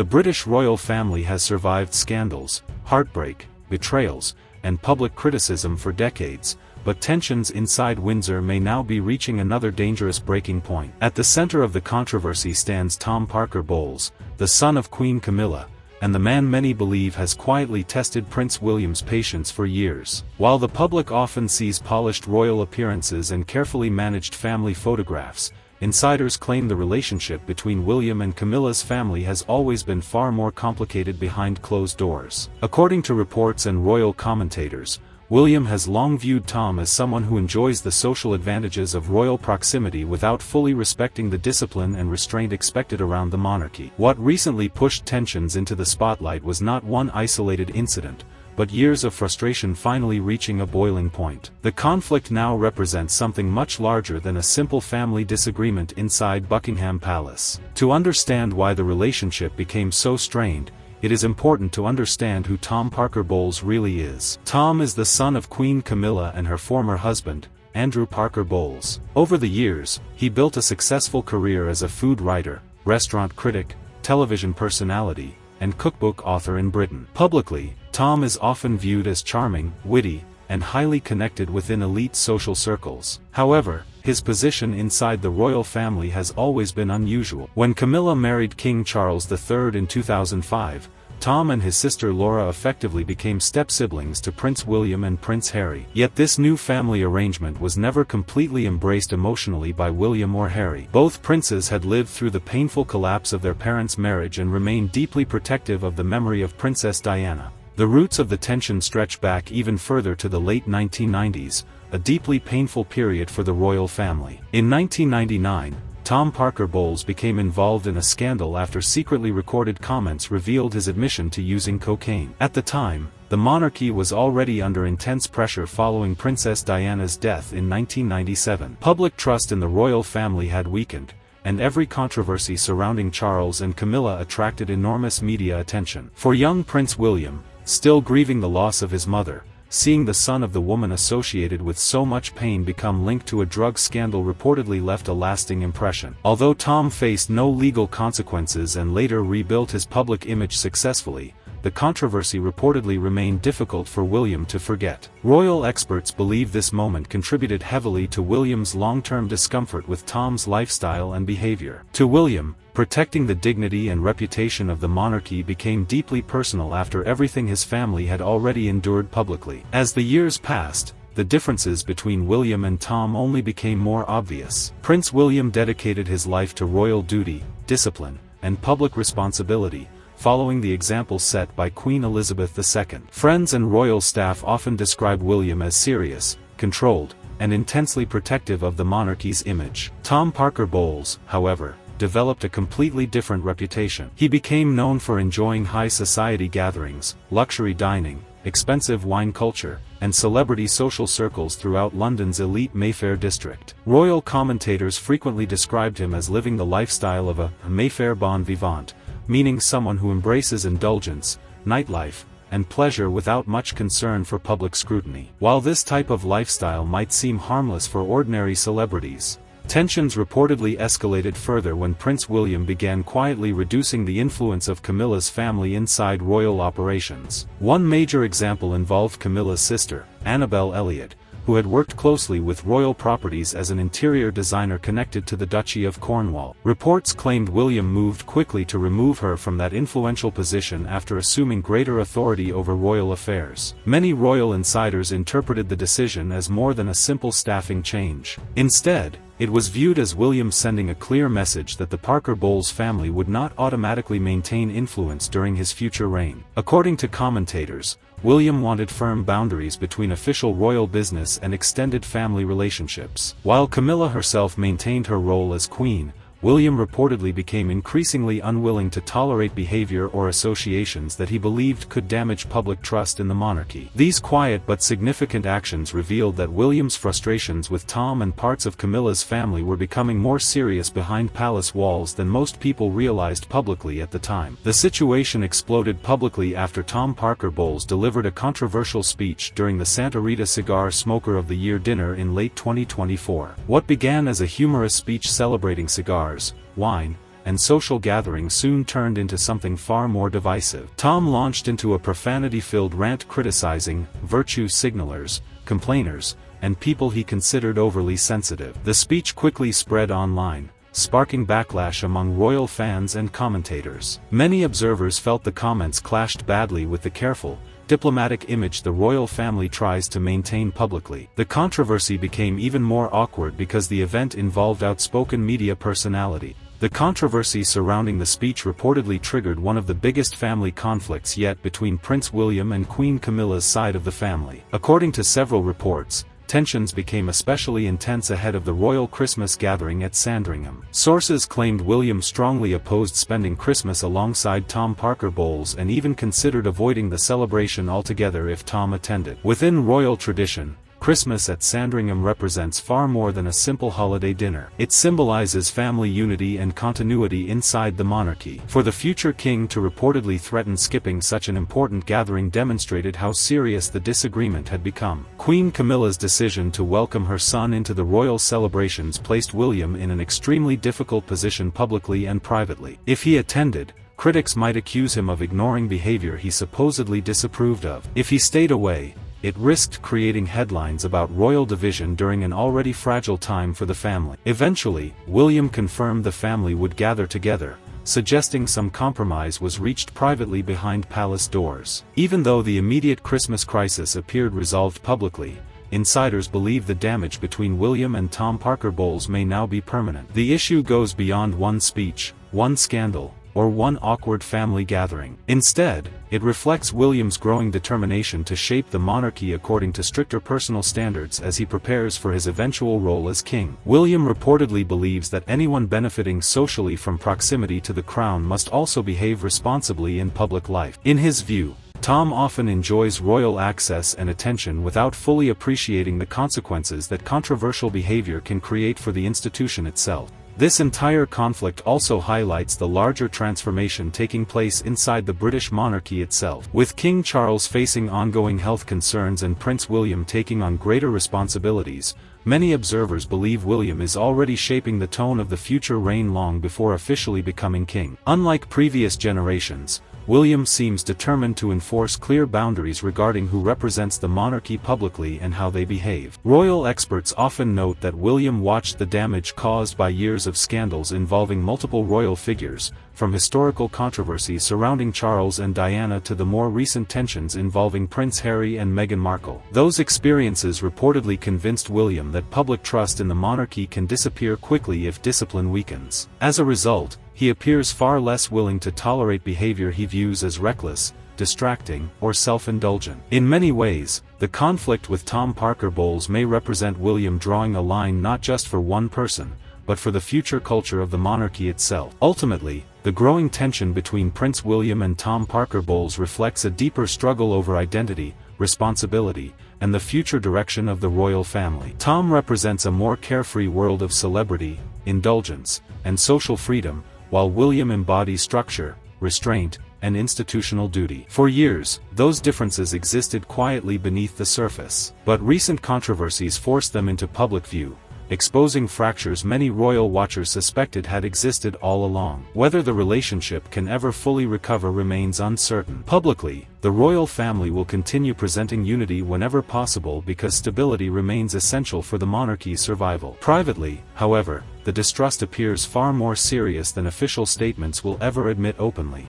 The British royal family has survived scandals, heartbreak, betrayals, and public criticism for decades, but tensions inside Windsor may now be reaching another dangerous breaking point. At the center of the controversy stands Tom Parker Bowles, the son of Queen Camilla, and the man many believe has quietly tested Prince William's patience for years. While the public often sees polished royal appearances and carefully managed family photographs, insiders claim the relationship between William and Camilla's family has always been far more complicated behind closed doors. According to reports and royal commentators, William has long viewed Tom as someone who enjoys the social advantages of royal proximity without fully respecting the discipline and restraint expected around the monarchy. What recently pushed tensions into the spotlight was not one isolated incident, but years of frustration finally reaching a boiling point. The conflict now represents something much larger than a simple family disagreement inside Buckingham Palace. To understand why the relationship became so strained, it is important to understand who Tom Parker Bowles really is. Tom is the son of Queen Camilla and her former husband, Andrew Parker Bowles. Over the years, he built a successful career as a food writer, restaurant critic, television personality, and cookbook author in Britain. Publicly, Tom is often viewed as charming, witty, and highly connected within elite social circles. However, his position inside the royal family has always been unusual. When Camilla married King Charles III in 2005, Tom and his sister Laura effectively became step-siblings to Prince William and Prince Harry. Yet this new family arrangement was never completely embraced emotionally by William or Harry. Both princes had lived through the painful collapse of their parents' marriage and remained deeply protective of the memory of Princess Diana. The roots of the tension stretch back even further to the late 1990s, a deeply painful period for the royal family. In 1999, Tom Parker Bowles became involved in a scandal after secretly recorded comments revealed his admission to using cocaine. At the time, the monarchy was already under intense pressure following Princess Diana's death in 1997. Public trust in the royal family had weakened, and every controversy surrounding Charles and Camilla attracted enormous media attention. For young Prince William, still grieving the loss of his mother, seeing the son of the woman associated with so much pain become linked to a drug scandal reportedly left a lasting impression. Although Tom faced no legal consequences and later rebuilt his public image successfully, the controversy reportedly remained difficult for William to forget. Royal experts believe this moment contributed heavily to William's long-term discomfort with Tom's lifestyle and behavior. To William, protecting the dignity and reputation of the monarchy became deeply personal after everything his family had already endured publicly. As the years passed, the differences between William and Tom only became more obvious. Prince William dedicated his life to royal duty, discipline, and public responsibility, following the example set by Queen Elizabeth II. Friends and royal staff often describe William as serious, controlled, and intensely protective of the monarchy's image. Tom Parker Bowles, however, developed a completely different reputation. He became known for enjoying high society gatherings, luxury dining, expensive wine culture, and celebrity social circles throughout London's elite Mayfair district. Royal commentators frequently described him as living the lifestyle of a Mayfair bon vivant, meaning someone who embraces indulgence, nightlife, and pleasure without much concern for public scrutiny. While this type of lifestyle might seem harmless for ordinary celebrities, tensions reportedly escalated further when Prince William began quietly reducing the influence of Camilla's family inside royal operations. One major example involved Camilla's sister, Annabel Elliot, who had worked closely with royal properties as an interior designer connected to the Duchy of Cornwall. Reports claimed William moved quickly to remove her from that influential position after assuming greater authority over royal affairs. Many royal insiders interpreted the decision as more than a simple staffing change. Instead, it was viewed as William sending a clear message that the Parker Bowles family would not automatically maintain influence during his future reign. According to commentators, William wanted firm boundaries between official royal business and extended family relationships. While Camilla herself maintained her role as queen, William reportedly became increasingly unwilling to tolerate behavior or associations that he believed could damage public trust in the monarchy. These quiet but significant actions revealed that William's frustrations with Tom and parts of Camilla's family were becoming more serious behind palace walls than most people realized publicly at the time. The situation exploded publicly after Tom Parker Bowles delivered a controversial speech during the Santa Rita Cigar Smoker of the Year dinner in late 2024. What began as a humorous speech celebrating cigars, wine, and social gatherings soon turned into something far more divisive. Tom launched into a profanity-filled rant criticizing virtue signalers, complainers, and people he considered overly sensitive. The speech quickly spread online, sparking backlash among royal fans and commentators. Many observers felt the comments clashed badly with the careful, diplomatic image the royal family tries to maintain publicly. The controversy became even more awkward because the event involved outspoken media personality. The controversy surrounding the speech reportedly triggered one of the biggest family conflicts yet between Prince William and Queen Camilla's side of the family. According to several reports, tensions became especially intense ahead of the royal Christmas gathering at Sandringham. Sources claimed William strongly opposed spending Christmas alongside Tom Parker Bowles and even considered avoiding the celebration altogether if Tom attended. Within royal tradition, Christmas at Sandringham represents far more than a simple holiday dinner. It symbolizes family unity and continuity inside the monarchy. For the future king to reportedly threaten skipping such an important gathering demonstrated how serious the disagreement had become. Queen Camilla's decision to welcome her son into the royal celebrations placed William in an extremely difficult position publicly and privately. If he attended, critics might accuse him of ignoring behavior he supposedly disapproved of. If he stayed away, it risked creating headlines about royal division during an already fragile time for the family. Eventually, William confirmed the family would gather together, suggesting some compromise was reached privately behind palace doors. Even though the immediate Christmas crisis appeared resolved publicly, insiders believe the damage between William and Tom Parker Bowles may now be permanent. The issue goes beyond one speech, one scandal, or one awkward family gathering. Instead, it reflects William's growing determination to shape the monarchy according to stricter personal standards as he prepares for his eventual role as king. William reportedly believes that anyone benefiting socially from proximity to the crown must also behave responsibly in public life. In his view, Tom often enjoys royal access and attention without fully appreciating the consequences that controversial behavior can create for the institution itself. This entire conflict also highlights the larger transformation taking place inside the British monarchy itself. With King Charles facing ongoing health concerns and Prince William taking on greater responsibilities, many observers believe William is already shaping the tone of the future reign long before officially becoming king. Unlike previous generations, William seems determined to enforce clear boundaries regarding who represents the monarchy publicly and how they behave. Royal experts often note that William watched the damage caused by years of scandals involving multiple royal figures, from historical controversies surrounding Charles and Diana to the more recent tensions involving Prince Harry and Meghan Markle. Those experiences reportedly convinced William that public trust in the monarchy can disappear quickly if discipline weakens. As a result, he appears far less willing to tolerate behavior he views as reckless, distracting, or self-indulgent. In many ways, the conflict with Tom Parker Bowles may represent William drawing a line not just for one person, but for the future culture of the monarchy itself. Ultimately, the growing tension between Prince William and Tom Parker Bowles reflects a deeper struggle over identity, responsibility, and the future direction of the royal family. Tom represents a more carefree world of celebrity, indulgence, and social freedom, while William embodies structure, restraint, and institutional duty. For years, those differences existed quietly beneath the surface. But recent controversies forced them into public view, exposing fractures many royal watchers suspected had existed all along. Whether the relationship can ever fully recover remains uncertain. Publicly, the royal family will continue presenting unity whenever possible because stability remains essential for the monarchy's survival. Privately, however, the distrust appears far more serious than official statements will ever admit openly.